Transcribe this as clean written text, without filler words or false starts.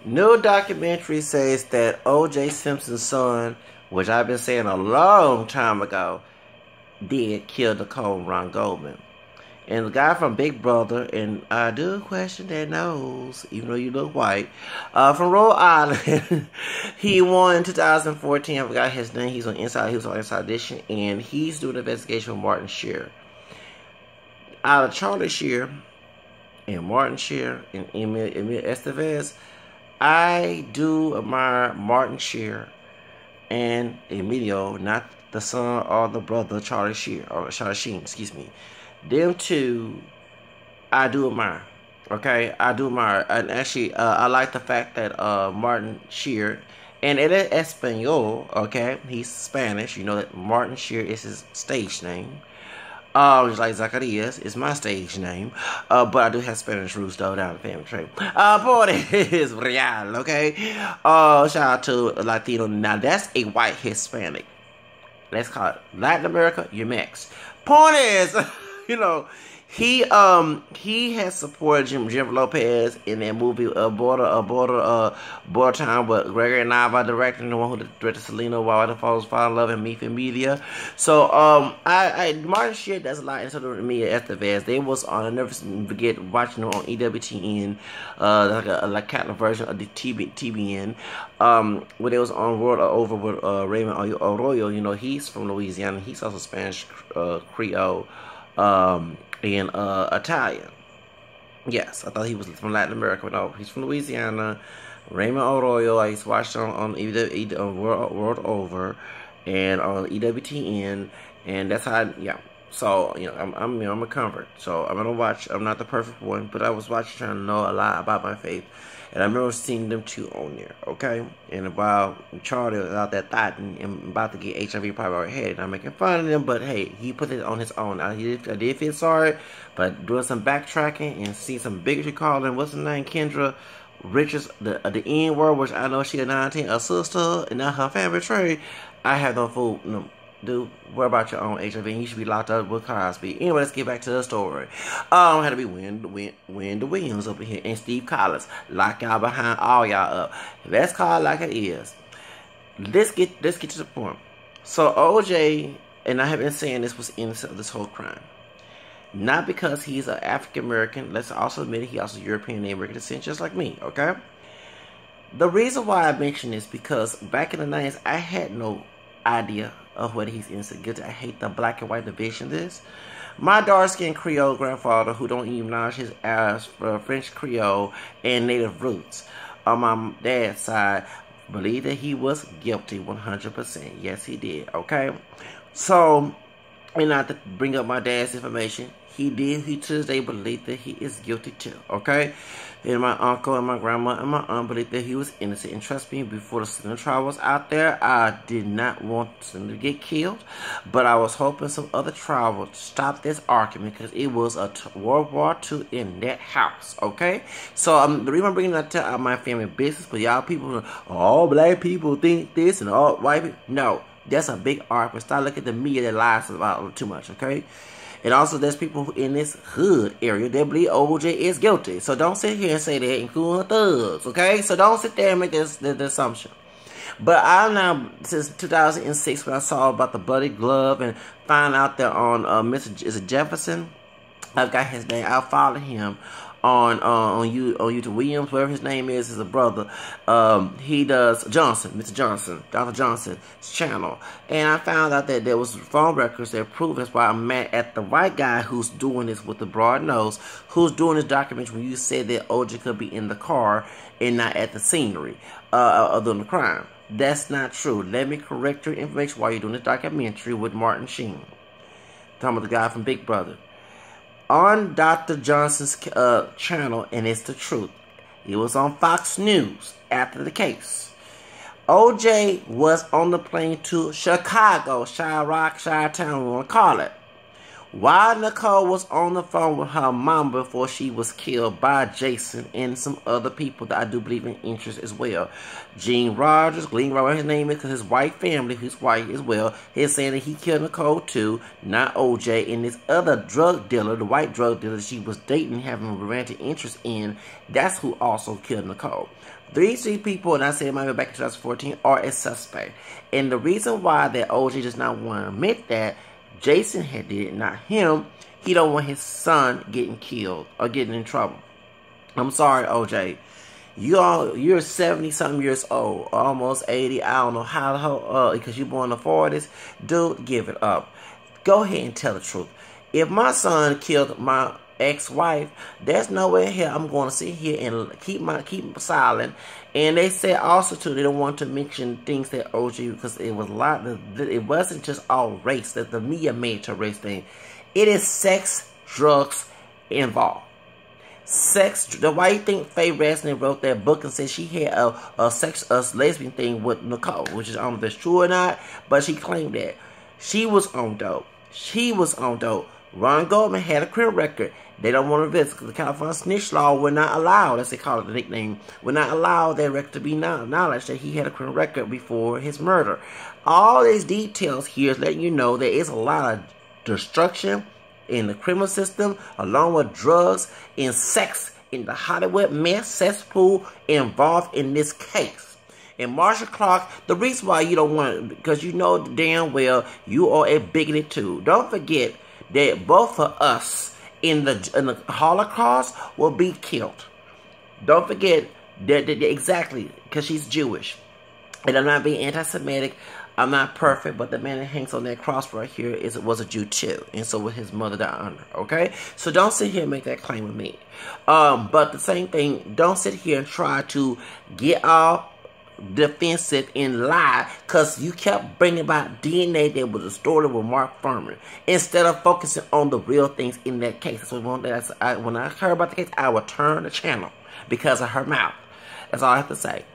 New documentary says that OJ Simpson's son, which I've been saying a long time ago, did kill Nicole Ron Goldman. And the guy from Big Brother, and I do question that nose, even though you look white, from Rhode Island, he won in 2014. I forgot his name. He was on Inside Edition, and he's doing an investigation with Martin Shear. Out of Charlie Shear and Martin Shear and Emil Estevez, I do admire Martin Shear and Emilio, not the son or the brother Charlie Shear, or Charlie Sheen, excuse me. Them two, I do admire. Okay, I do admire. And actually, I like the fact that Martin Shear, and it is Espanol, okay? He's Spanish. You know that Martin Shear is his stage name. Just like Zacarias is my stage name. But I do have Spanish roots though down the family tree. Por is real, okay? Shout out to Latino. Now that's a white Hispanic. Let's call it Latin America, you're mixed. Point is, you know, he has supported Jennifer Lopez in that movie Border Time with Gregory Nava directing, the one who directed Selena While the Falls Fall in Love and Me for Media. So Martin Shear does a lot into the Emilio Estevez. They was on, I never forget watching them on EWTN, like kind of version of the TBN, where they was on World Over with Raymond Arroyo. You know, he's from Louisiana. He's also Spanish, Creole, and Italian. Yes, I thought he was from Latin America, but no, he's from Louisiana. Raymond Arroyo, I used to watch on World Over and on EWTN, and that's how so, you know, I'm a convert. So I'm gonna watch. I'm not the perfect one, but I was watching, trying to know a lot about my faith. And I remember seeing them two on there, okay? And while Charlie was out there thotting and about to get HIV probably already had it, I'm making fun of them, but hey, he put it on his own. I did feel sorry, but doing some backtracking and see some bigotry calling, what's her name, Kendra Richards, the N-word, which I know she a 19, a sister, and not her family tree. I have no food, no. Dude, worry about your own HIV, and you should be locked up with Cosby. Anyway, let's get back to the story. Had to be Wendy Williams over here and Steve Collins. Lock y'all behind all y'all up. Let's call it like it is. Let's get to the point. So OJ, and I have been saying this, was innocent of this whole crime. Not because he's an African American. Let's also admit it, he also European and American descent, just like me. Okay. The reason why I mention this because back in the 90s, I had no idea of whether he's innocent or guilty. I hate the black and white division of this. My dark-skinned Creole grandfather, who don't even acknowledge his French Creole and native roots, on my dad's side, believed that he was guilty 100%. Yes, he did. Okay? So, and not to bring up my dad's information, he to this day believed that he is guilty too, okay? And my uncle and my grandma and my aunt believed that he was innocent. And trust me, before the Senate trial was out there, I did not want him to get killed. But I was hoping some other trial would stop this argument because it was a World War II in that house, okay? So the reason I'm bringing that to my family business, but y'all people, all black people think this and all white people, no. That's a big argument. Stop looking at the media that lies about too much, okay? And also, there's people in this hood area that believe OJ is guilty. So don't sit here and say that, including thugs, okay? So don't sit there and make this the assumption. But I now, since 2006, when I saw about the bloody glove and find out that on Mr. Jefferson, I've got his name. I followed him on YouTube. Williams, whatever his name is a brother. He does Mr. Johnson, Dr. Johnson's channel. And I found out that there was phone records that prove that's why I'm mad at the white guy who's doing this with the broad nose, who's doing this documentary when you said that OJ could be in the car and not at the scenery of the crime. That's not true. Let me correct your information while you're doing this documentary with Martin Sheen. Talking about the guy from Big Brother. On Dr. Johnson's channel, and it's the truth. It was on Fox News after the case. OJ was on the plane to Chicago, Chi-Rock, Chi-Town, we want to call it, While Nicole was on the phone with her mom before she was killed by Jason and some other people that I do believe in interest as well. Gene Rogers, his name is, because his white family, who's white as well, is saying that he killed Nicole too, not OJ. And this other drug dealer, the white drug dealer she was dating, having a romantic interest in, that's who also killed Nicole. These three people, and I said it might be back in 2014, are a suspect. And the reason why that OJ does not want to admit that Jason had did it, not him. He don't want his son getting killed or getting in trouble. I'm sorry, OJ. You're 70-something years old, almost 80. I don't know how, because you're born in the 40s. Dude, give it up. Go ahead and tell the truth. If my son killed my ex-wife, there's no way in hell I'm going to sit here and keep silent. And they said also too, they don't want to mention things that OJ, because it was a lot. It wasn't just all race that the media made to a race thing. It is sex, drugs involved. Sex. Why you think Faye Resnick wrote that book and said she had a lesbian thing with Nicole, which is I don't know if that's true or not, but she claimed that she was on dope. She was on dope. Ron Goldman had a criminal record. They don't want to visit because the California snitch law would not allow, as they call it, the nickname, would not allow that record to be acknowledged that he had a criminal record before his murder. All these details here is letting you know there is a lot of destruction in the criminal system, along with drugs and sex in the Hollywood mess cesspool involved in this case. And Marcia Clark, the reason why you don't want it, because you know damn well you are a bigoted too. Don't forget that both of us in the Holocaust will be killed. Don't forget that exactly, because she's Jewish. And I'm not being anti-Semitic. I'm not perfect, but the man that hangs on that cross right here was a Jew too, and so was his mother down under. Okay, so don't sit here and make that claim with me. But the same thing, don't sit here and try to get all defensive and lie, because you kept bringing about DNA that was a story with Mark Furman instead of focusing on the real things in that case. So when I heard about the case, I would turn the channel because of her mouth. That's all I have to say.